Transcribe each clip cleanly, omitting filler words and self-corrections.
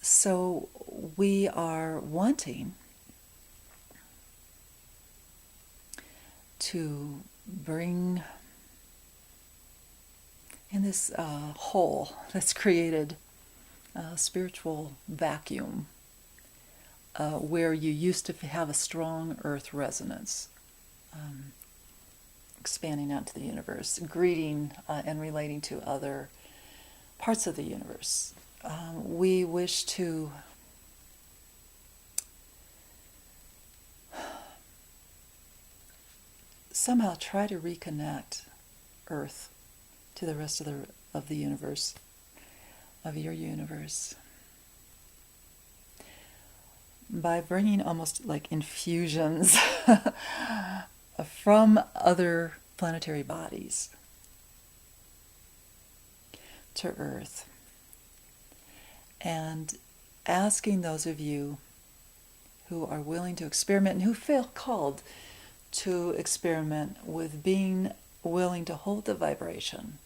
So we are wanting to bring in this hole that's created a spiritual vacuum where you used to have a strong earth resonance, um, expanding out to the universe, greeting and relating to other parts of the universe. We wish to somehow try to reconnect Earth to the rest of the universe, of your universe, by bringing almost like infusions from other planetary bodies to Earth, and asking those of you who are willing to experiment and who feel called to experiment with being willing to hold the vibration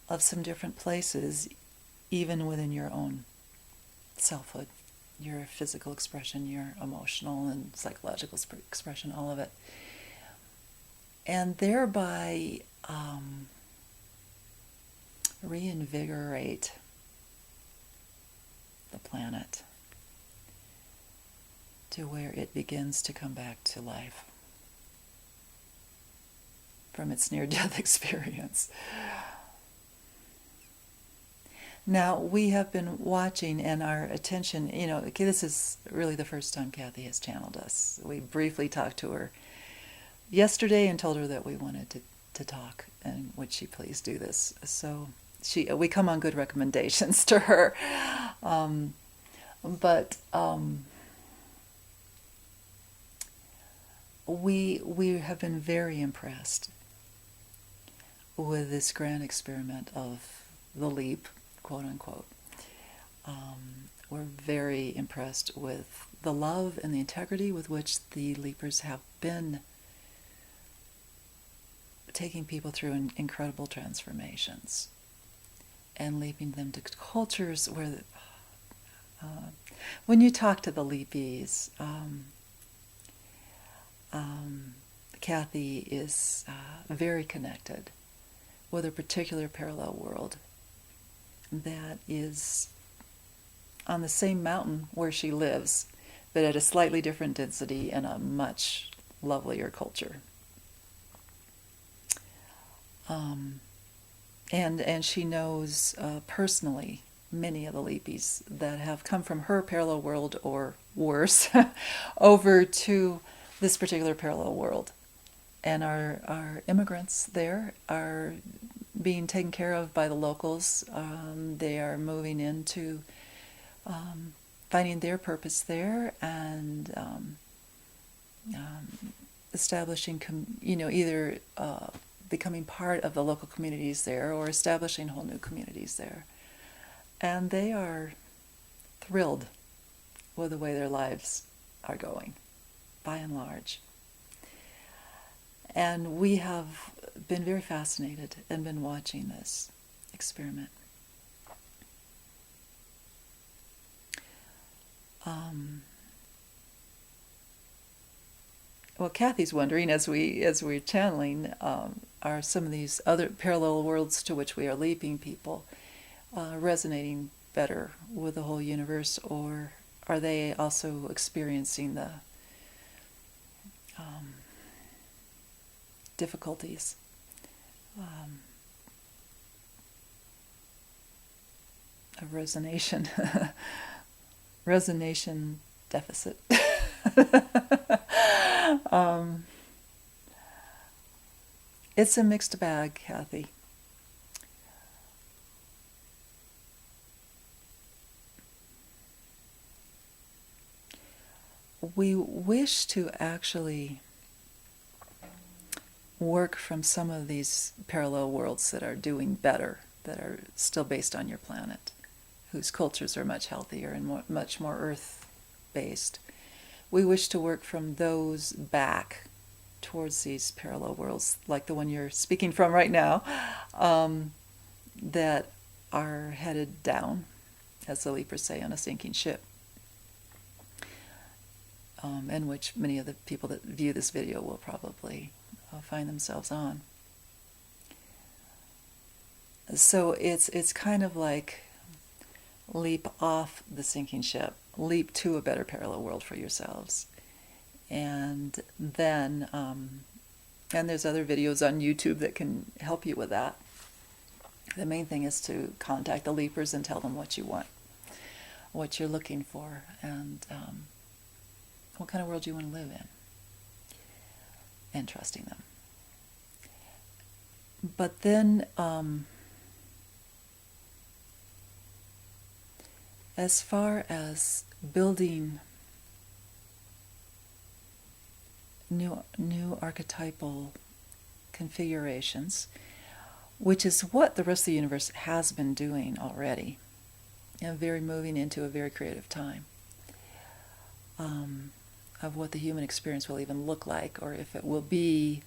of some different places, even within your own selfhood, your physical expression, your emotional and psychological expression, all of it. And thereby reinvigorate the planet to where it begins to come back to life from its near-death experience. Now, we have been watching, and our attention, this is really the first time Kathy has channeled us. We briefly talked to her yesterday and told her that we wanted to talk, and would she please do this. So we come on good recommendations to her. But we have been very impressed with this grand experiment of the leap, quote unquote. We're very impressed with the love and the integrity with which the leapers have been taking people through incredible transformations and leaping them to cultures where, when you talk to the leapies, Kathy is very connected with a particular parallel world that is on the same mountain where she lives, but at a slightly different density and a much lovelier culture. And she knows personally many of the Leapies that have come from her parallel world, or worse, over to this particular parallel world. And our immigrants there are being taken care of by the locals. They are moving into finding their purpose there, and establishing, either becoming part of the local communities there or establishing whole new communities there. And they are thrilled with the way their lives are going, by and large. And we have been very fascinated and been watching this experiment. Well, Kathy's wondering, as we're channeling, are some of these other parallel worlds to which we are leaping people resonating better with the whole universe, or are they also experiencing the difficulties of resonation resonation deficit? It's a mixed bag, Kathy. We wish to actually work from some of these parallel worlds that are doing better, that are still based on your planet, whose cultures are much healthier and much more earth-based. We wish to work from those back towards these parallel worlds, like the one you're speaking from right now, that are headed down as the leapers say, on a sinking ship, and which many of the people that view this video will probably find themselves on. So it's kind of like leap off the sinking ship, leap to a better parallel world for yourselves. And then, and there's other videos on YouTube that can help you with that. The main thing is to contact the leapers and tell them what you want, what you're looking for, and what kind of world you want to live in, and trusting them. But then, as far as building new archetypal configurations, which is what the rest of the universe has been doing already, and very moving into a very creative time of what the human experience will even look like, or if it will be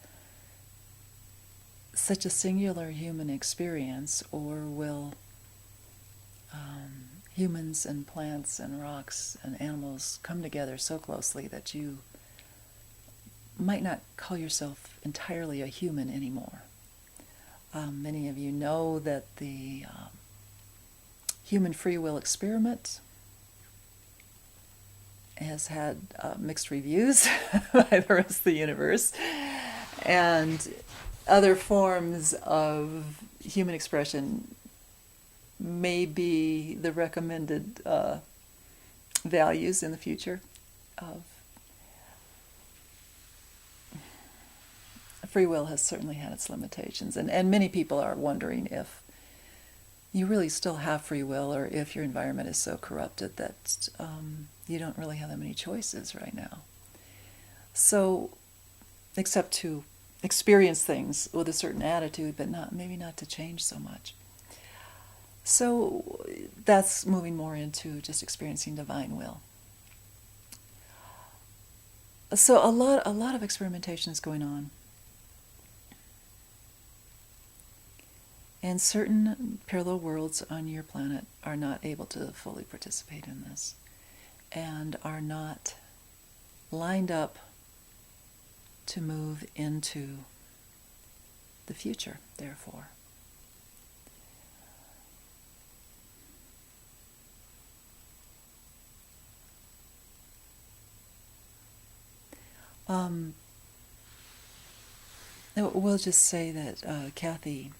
such a singular human experience, or will humans and plants and rocks and animals come together so closely that you might not call yourself entirely a human anymore. Many of you know that the human free will experiment has had mixed reviews by the rest of the universe, and other forms of human expression may be the recommended values in the future of free will. Has certainly had its limitations, and many people are wondering if you really still have free will, or if your environment is so corrupted that you don't really have that many choices right now. So, except to experience things with a certain attitude, but maybe not to change so much. So that's moving more into just experiencing divine will. So a lot of experimentation is going on. And certain parallel worlds on your planet are not able to fully participate in this, and are not lined up to move into the future, therefore. We'll just say that Kathy,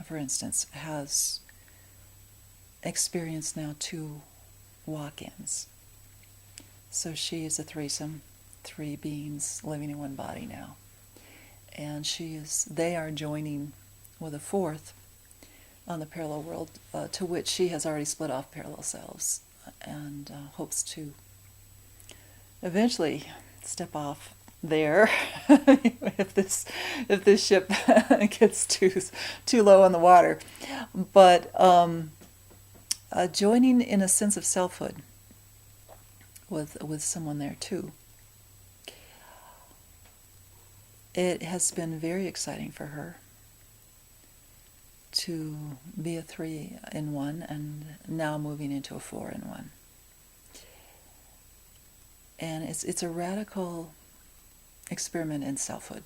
for instance, has experienced now 2 walk-ins. So she is a threesome, 3 beings living in one body now. And they are joining with a 4th on the parallel world, to which she has already split off parallel selves, and hopes to eventually step off there if this ship gets too low on the water. But joining in a sense of selfhood with someone there too. It has been very exciting for her to be a 3-in-1, and now moving into a 4-in-1. And it's a radical experiment in selfhood.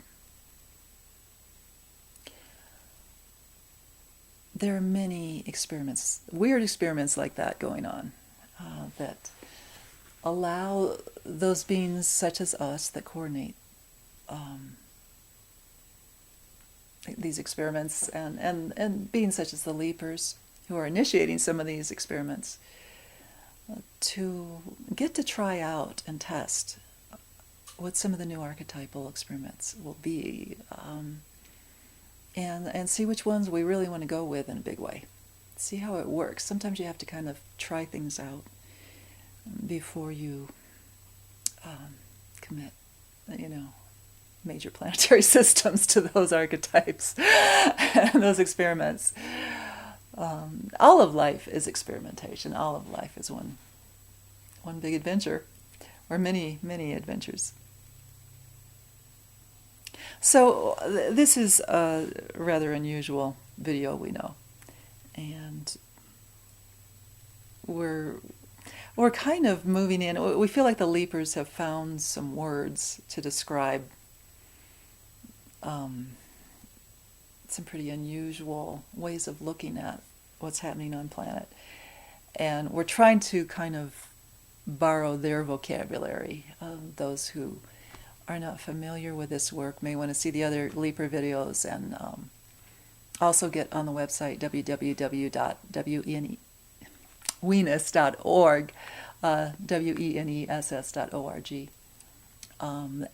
There are many experiments, weird experiments like that going on, that allow those beings such as us that coordinate these experiments, and beings such as the leapers who are initiating some of these experiments, to get to try out and test what some of the new archetypal experiments will be, and see which ones we really want to go with in a big way. See how it works. Sometimes you have to kind of try things out before you commit, major planetary systems to those archetypes and those experiments. All of life is experimentation. All of life is one big adventure, or many, many adventures. So this is a rather unusual video, we know, and we're we're kind of moving in. We feel like the leapers have found some words to describe um, some pretty unusual ways of looking at what's happening on planet, and we're trying to kind of borrow their vocabulary. Those who are not familiar with this work may want to see the other Leaper videos, and also get on the website www.weness.org, weness.org,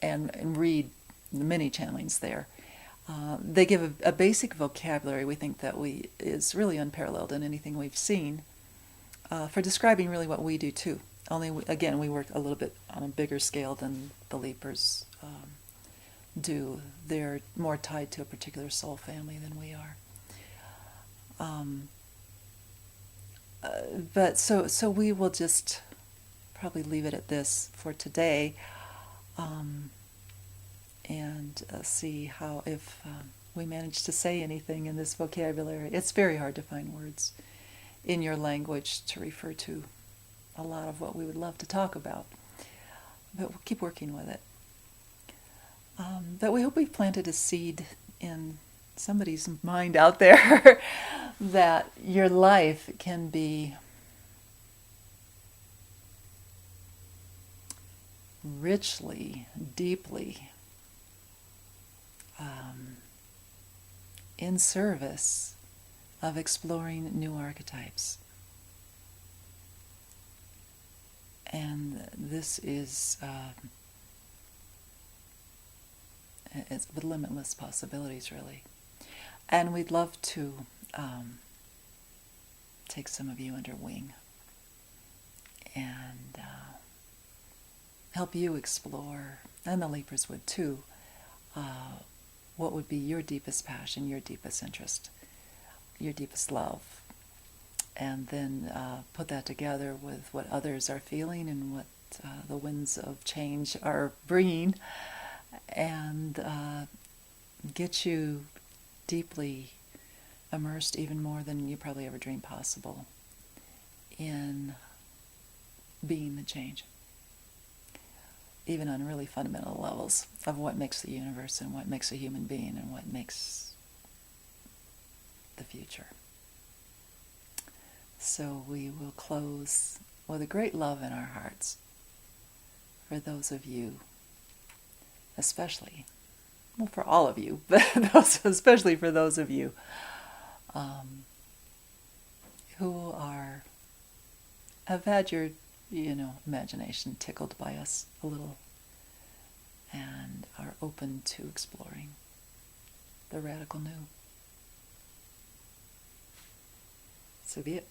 and read the many channelings there. They give a basic vocabulary we think that is really unparalleled in anything we've seen for describing really what we do too. Only, again, we work a little bit on a bigger scale than the Leapers do. They're more tied to a particular soul family than we are. But so we will just probably leave it at this for today, and see how if we manage to say anything in this vocabulary. It's very hard to find words in your language to refer to a lot of what we would love to talk about, but we'll keep working with it. But we hope we've planted a seed in somebody's mind out there that your life can be richly, deeply in service of exploring new archetypes. And this is it's with limitless possibilities, really. And we'd love to take some of you under wing and help you explore, and the Leapers would too, what would be your deepest passion, your deepest interest, your deepest love, and then put that together with what others are feeling and what the winds of change are bringing, and get you deeply immersed, even more than you probably ever dreamed possible, in being the change, even on really fundamental levels of what makes the universe and what makes a human being and what makes the future. So we will close with a great love in our hearts for those of you, especially, well, for all of you, but especially for those of you who have had your imagination tickled by us a little and are open to exploring the radical new. So be it.